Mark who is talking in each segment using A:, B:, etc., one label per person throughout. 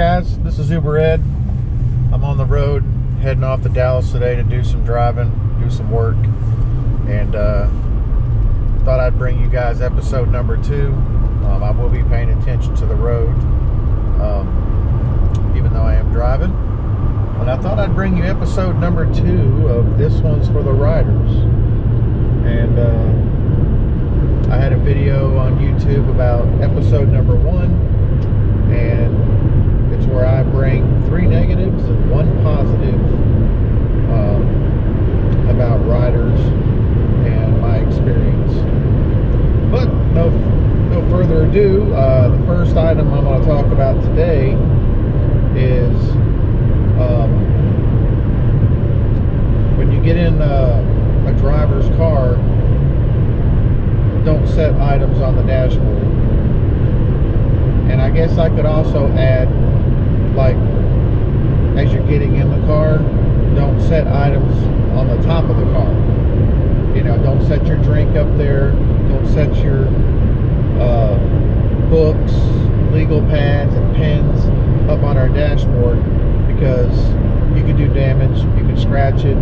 A: guys, this is Uber Ed. I'm on the road heading off to Dallas today to do some driving, do some work, and thought I'd bring you guys episode number 2. I will be paying attention to the road, even though I am driving. But I thought I'd bring you episode number 2 of This One's for the Riders. And I had a video on YouTube about episode number 1, and it's where I bring 3 negatives and 1 positive about riders and my experience. But no further ado, the first item I'm going to talk about today is when you get in a driver's car, don't set items on the dashboard. And I guess I could also add, like, as you're getting in the car, don't set items on the top of the car. You know, don't set your drink up there. Don't set your books, legal pads, and pens up on our dashboard, because you could do damage. You could scratch it.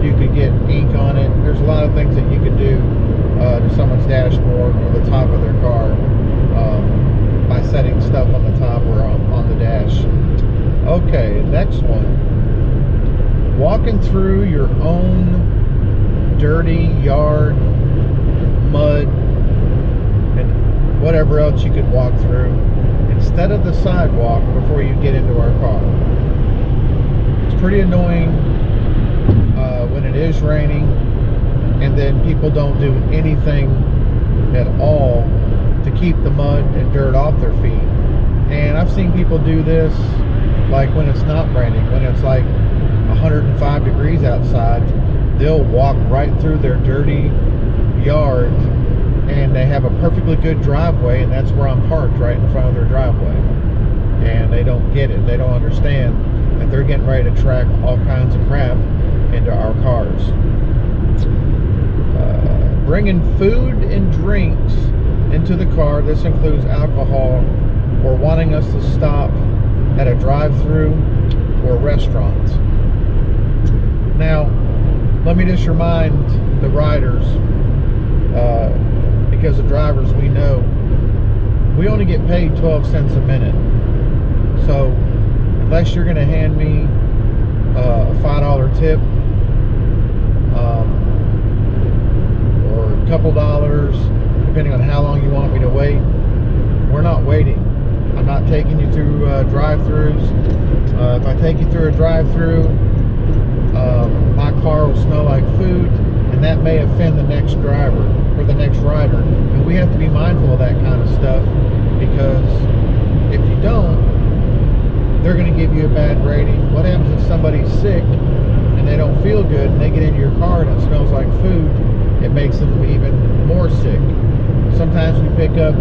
A: You could get ink on it. There's a lot of things that you could do to someone's dashboard or the top of their car by setting stuff on the top or on the dash. Okay, next one. Walking through your own dirty yard, mud, and whatever else you could walk through instead of the sidewalk before you get into our car. It's pretty annoying when it is raining and then people don't do anything at all to keep the mud and dirt off their feet. And I've seen people do this like when it's not raining, when it's like 105 degrees outside. They'll walk right through their dirty yard, and they have a perfectly good driveway, and that's where I'm parked, right in front of their driveway. And they don't get it. They don't understand that they're getting ready to track all kinds of crap into our cars. Bringing food and drinks into the car, this includes alcohol, or wanting us to stop at a drive-through or restaurant. Now, let me just remind the riders, because the drivers, we know, we only get paid 12 cents a minute. So, unless you're going to hand me a $5 tip, or a couple dollars, depending on how long you want me to wait, we're not waiting. I'm not taking you through drive-thrus. If I take you through a drive-thru, my car will smell like food, and that may offend the next driver or the next rider. And we have to be mindful of that kind of stuff, because if you don't, they're going to give you a bad rating. What happens if somebody's sick and they don't feel good and they get into your car and it smells like food? It makes them even more sick. Sometimes we pick up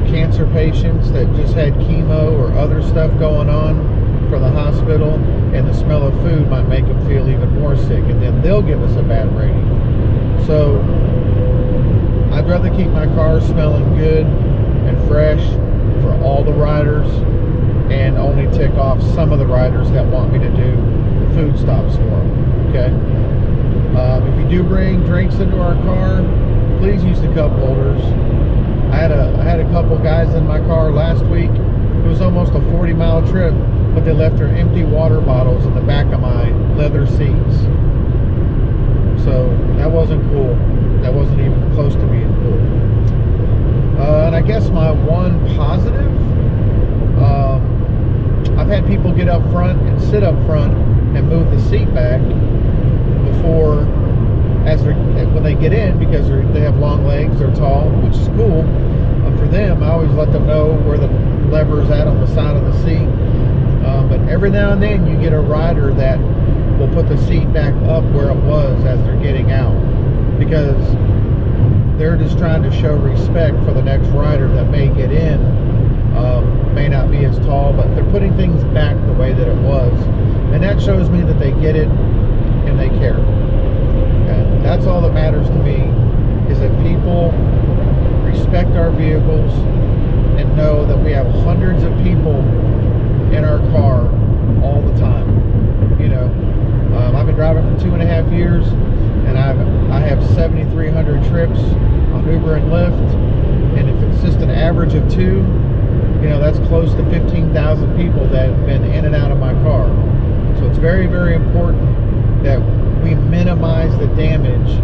A: cancer patients that just had chemo or other stuff going on from the hospital, and the smell of food might make them feel even more sick, and then they'll give us a bad rating. So I'd rather keep my car smelling good and fresh for all the riders, and only tick off some of the riders that want me to do food stops for them. Okay? If you do bring drinks into our car, please use the cup holders. I had a couple guys in my car last week. It was almost a 40-mile trip, but they left their empty water bottles in the back of my leather seats. So that wasn't cool. That wasn't even close to being cool. And I guess my one positive, I've had people get up front and sit up front and move the seat back before, when they get in, because they have long legs, they're tall, which is cool. For them, I always let them know where the lever's at on the side of the seat. But every now and then you get a rider that will put the seat back up where it was as they're getting out, because they're just trying to show respect for the next rider that may get in. May not be as tall, but they're putting things back the way that it was, and that shows me that they get it and they care. And that's all that matters to me, is that people respect our vehicles and know that we have hundreds of people in our car all the time. You know, I've been driving for 2.5 years, and I have 7,300 trips on Uber and Lyft, and if it's just an average of 2, you know, that's close to 15,000 people that have been in and out of my car. So it's very, very important that we minimize the damage,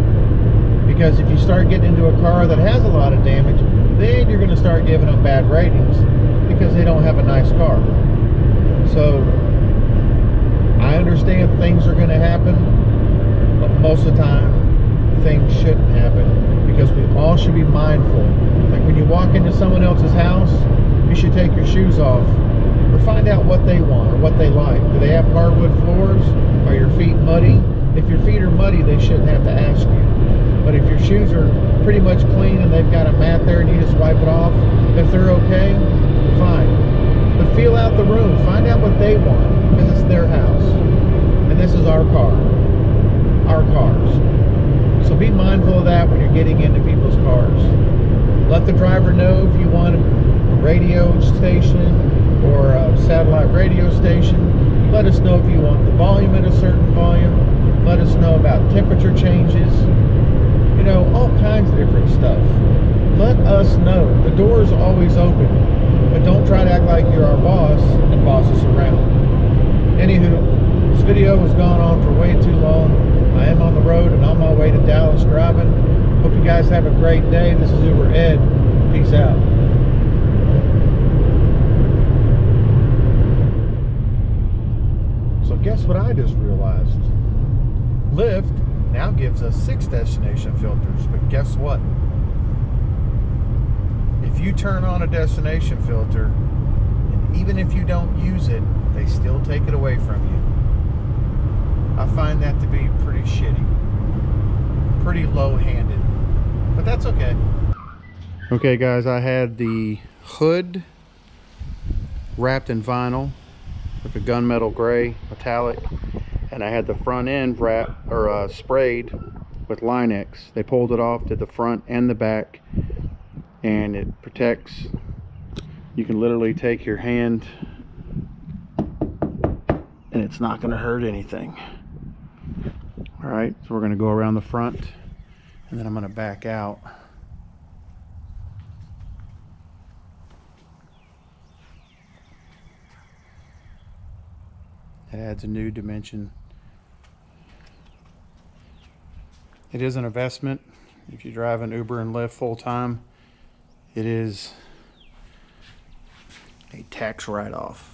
A: because if you start getting into a car that has a lot of damage, then you're going to start giving them bad ratings because they don't have a nice car. So I understand things are going to happen, but most of the time things shouldn't happen, because we all should be mindful. Like when you walk into someone else's house, you should take your shoes off or find out what they want or what they like. Do they have hardwood floors? Are your feet muddy? If your feet are muddy, they shouldn't have to ask you. But if your shoes are pretty much clean and they've got a mat there and you just wipe it off, if they're okay, fine. But feel out the room. Find out what they want, because it's their house. And this is our car. Our cars. So be mindful of that when you're getting into people's cars. Let the driver know if you want a radio station or a satellite radio station. Let us know if you want the volume at a certain volume. Let us know about temperature changes. You know, all kinds of different stuff. Let us know. The door is always open. But don't try to act like you're our boss and boss us around. Anywho, this video has gone on for way too long. I am on the road and on my way to Dallas driving. Hope you guys have a great day. This is Uber Ed. Peace out. So guess what I just realized? Lyft now gives us 6 destination filters, but guess what? If you turn on a destination filter, and even if you don't use it, they still take it away from you. I find that to be pretty shitty, pretty low-handed, but that's okay. Okay guys, I had the hood wrapped in vinyl with a gunmetal gray metallic, and I had the front end wrapped or sprayed with Line-X. They pulled it off to the front and the back, and it protects. You can literally take your hand and it's not going to hurt anything. All right, so we're going to go around the front and then I'm going to back out. It adds a new dimension. It is an investment. If you drive an Uber and Lyft full time, it is a tax write-off.